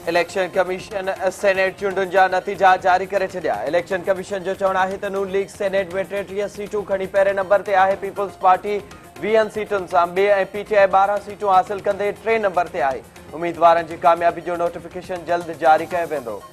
Election commission senate चूंडुनि जा नतीजा जारी करे छॾिया। इलेक्शन कमीशन जो चवणु आहे त नून लीग सेनेट में 33 सीटूं खणी पहिरें नंबर ते आहे। पीपल्स पार्टी 20 सीटुनि सां ॿिए ऐं पीटीआई 12 सीटूं हासिल कंदे 3 नंबर ते आहे। उम्मीदवारनि जी कामयाबी जो नोटिफिकेशन जल्द जारी कयो वेंदो।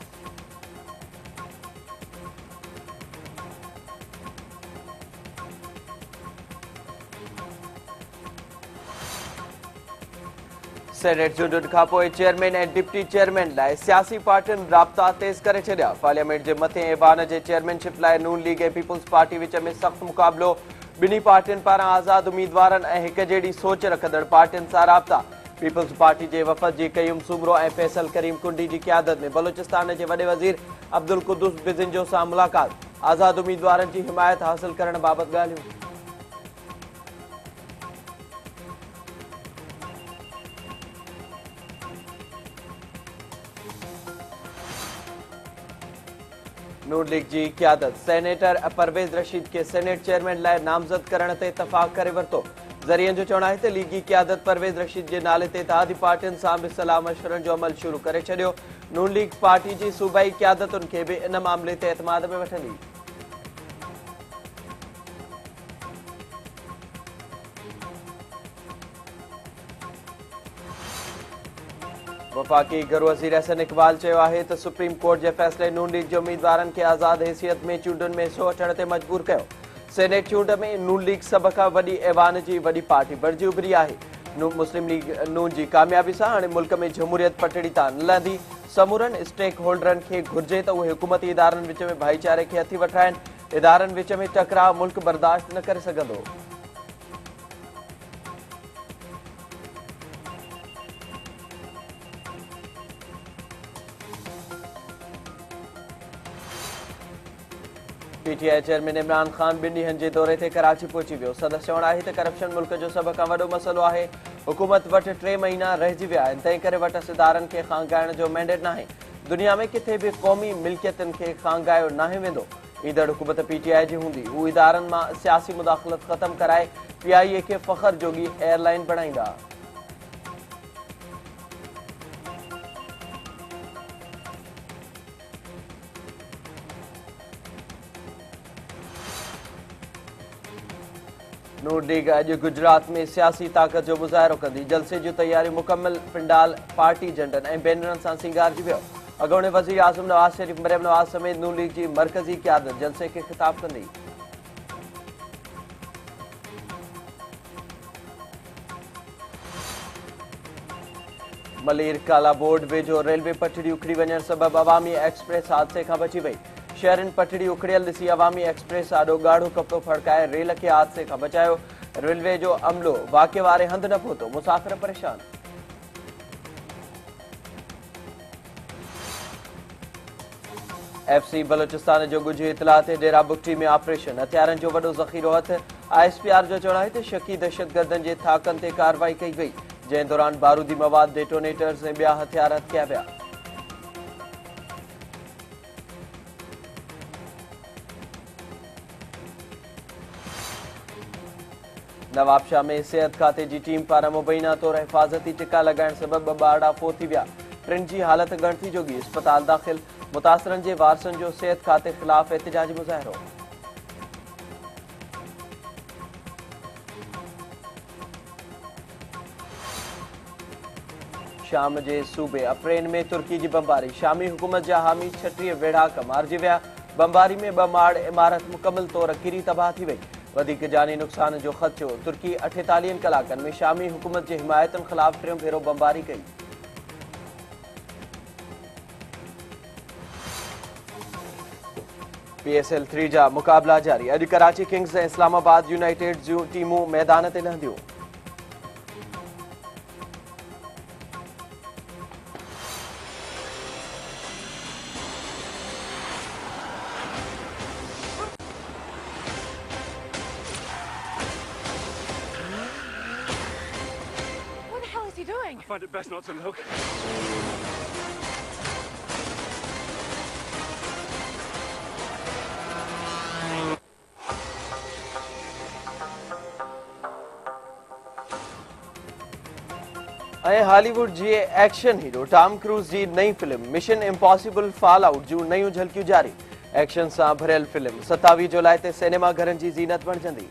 सेनेट चूंडुनि खां पोइ चेयरमैन ऐं डिप्टी चेयरमैन लाइ सियासी पार्टियुनि राब्ता तेज़ करे छॾिया। पार्लियामेंट जे मथिएं ऐवान जे चेयरमैनशिप लाइ नून लीग ऐं पीपल्स पार्टी विच में सख़्त मुक़ाबिलो। ॿिन्ही पार्टियुनि पारां आज़ाद उम्मीदवारनि ऐं हिक जहिड़ी सोच रखंदड़ पार्टियुनि सां राब्ता। पीपल्स पार्टी जे वफ़द जी कयूं सूबरो ऐं फैसल करीम कुंडी जी क़यादत में बलोचिस्तान जे वॾे वज़ीर अब्दुल कुद्दूस बिज़िंजो सां मुलाक़ात। आज़ाद उम्मीदवारनि जी हिमायत हासिल करण बाबति ॻाल्हियूं। नून लीग की क़यादत सेनेटर परवेज़ रशीद के सेनेट चेयरमैन लाइ नामज़द करण ते इतफ़ाक़ करे वरितो। ज़रियनि जो चवणु आहे त लीगी क़यादत परवेज़ रशीद जे नाले ते इत्तेहादी पार्टियुनि सां बि सलाह मशवरनि जो अमल शुरू करे छॾियो। नून लीग पार्टी जी सूबाई क़यादतुनि खे बि इन मामले ते एतमाद में वठंदी। वफ़ाक़ी घर वज़ीर अहसन इक़बाल चयो आहे त सुप्रीम कोर्ट जे फ़ैसिले नून लीग जे उम्मीदवारनि खे आज़ाद हैसियत में चूंडुनि में हिसो वठण ते मजबूर कयो। सेनेट चूंड में नून लीग सभ खां वॾी ऐवान जी वॾी पार्टी बणिजी उभरी आहे। मुस्लिम लीग नून जी कामयाबी सां हाणे मुल्क में जमहूरियत पटड़ी तां न लहंदी। समूरनि स्टेक होल्डरनि खे घुर्जे त उहे हुकूमती इदारनि विच में भाईचारे खे हथी वठाइनि। इदारनि विच में टकराव मुल्क बर्दाश्त न करे सघंदो। पीटीआई चेयरमैन इमरान खान 2 ॾींहनि जे दौरे ते कराची पहुची वियो। संदसि चवणु आहे त करप्शन मुल्क जो सभ खां वॾो मसइलो आहे। हुकूमत वटि 3 महीना रहिजी विया आहिनि, तंहिं करे वटि इदारनि खे खांगाइण जो मैंडेट नाहे। दुनिया में किथे बि क़ौमी मिल्कियतुनि खे खांगायो नाहे वेंदो। ईंदड़ हुकूमत पीटीआई जी हूंदी। हू इदारनि मां सियासी मुदाख़लत ख़तमु कराए पीआईए खे फ़ख़्र जोगी एयरलाइन बणाईंदा। नून लीग अॼु गुजरात में सियासी ताक़त जो मुज़ाहिरो कंदी। जलसे जूं तयारियूं मुकमल। पिंडाल पार्टी झंडनि ऐं बैनरनि सां सिंगारजी वियो। अॻूणे वज़ीर आज़म नवाज़ शरीफ़ मरियम नवाज़ समेत नून लीग जी मरकज़ी क़यादत जलसे खे ख़िताब कंदी। मलीर काला बोर्ड वेझो रेलवे पटड़ी उखड़ी वञण सबबि अवामी एक्सप्रेस हादसे खां बची वई। शहरनि पटड़ी उखड़ियल ॾिसी अवामी एक्सप्रेस आॾो ॻाढ़ो कपिड़ो फड़काए रेल खे हादसे खां बचायो। रेलवे जो अमलो वाक़े वारे हंधि न पहुतो। मुसाफ़िर परेशान। एफसी बलोचिस्तान जो ॻुझ इतला ते डेरा बुगटी में ऑपरेशन। हथियारनि जो वॾो ज़ख़ीरो हथ। आईएसपीआर जो चवणु आहे त शकी दहशतगर्दनि जे थाकनि ते कार्रवाई कई वई, जंहिं दौरान बारूदी मवाद, डेटोनेटर्स ऐं ॿिया हथियार हथ कया विया। नवाबशाह में सेहत खाते जी टीम पारां मुबैना तौर हिफ़ाज़ती टिका लॻाइण सबबि 2 ॿारड़ा फोत थी विया। 3 जी हालत गणती जोगी अस्पताल दाख़िल। मुतासिरनि जे वारसनि जो सेहत खाते ख़िलाफ़ एहतिजाजी मुज़ाहिरो। शाम जे सूबे अफरेन में तुर्की जी बमबारी। शामी हुकूमत जा हामी 36 वेढ़ाक मारिजी विया। बमबारी में 2 माड़ इमारत मुकमल तौर किरी तबाह थी वई। वधीक जानी नुक़सान जो ख़दशो। तुर्की 48 कलाकनि में शामी हुकूमत जे हिमायतुनि ख़िलाफ़ 3 भेरो बमबारी कई। PSL 3 जा मुक़ाबला जारी। अॼु कराची किंग्स ऐं इस्लामाबाद यूनाइटेड जूं टीमूं मैदान ते लहंदियूं। I find it best not to look. ऐं हॉलीवुड जी एक्शन हीरो टॉम क्रूज़ जी नई film mission impossible fall out जूं नयूं झलकियूं जारी। एक्शन सां भरियल फिल्म 27 जुलाई ते सिनेमा घरनि जी ज़ीनत बणिजंदी।